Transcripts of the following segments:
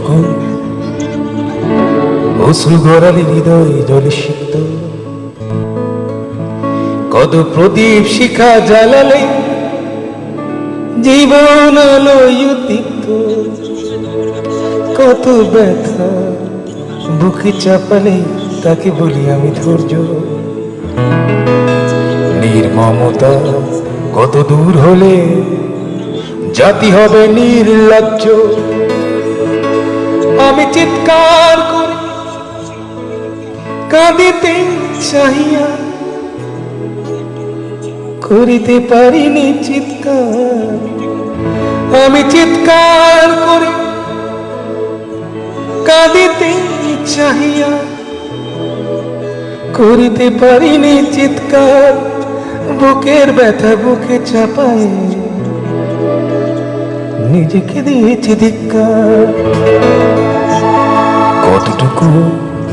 কতটুকু অশ্রু গড়ালে হৃদয় জলে সিক্ত, কত প্রদীপ শিখা জ্বালালে জীবন আলোয় উদ্দীপ্ত, কত ব্যথা বুকে চাপালে তাকে বলি আমি ধৈর্য। নির্মমতা কত দূর হলে জাতি হবে নির্লজ্জ। আমি চিৎকার করে কাঁদিতে চাহিয়া করিতে পারিনি চিৎকার। আমি চিৎকার করে কাঁদিতে চাহিয়া করিতে পারিনি চিৎকার। বুকের ব্যথা বুকে চাপায় নিজেকে দিয়েছি ধিক্কার। কতটুকু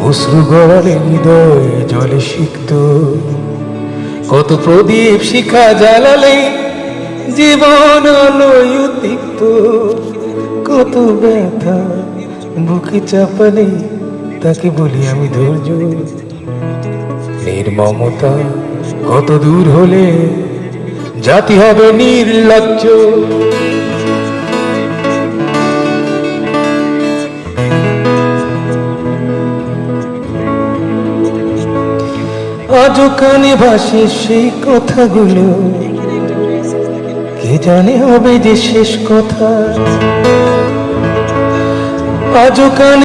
অশ্রু গড়ালে হৃদয় জলে সিক্ত, কত প্রদীপ শিখা জ্বালালে জীবন আলোয় উদ্দীপ্ত, কত ব্যথা বুকে চাপালে তাকে বলি আমি ধৈর্য। নির্মমতা কত দূর হলে জাতি হবে নির্লজ্জ। আজও কানে ভাসে সেই কথাগুলো, কে জানে হবে যে শেষ কথা। আজও কানে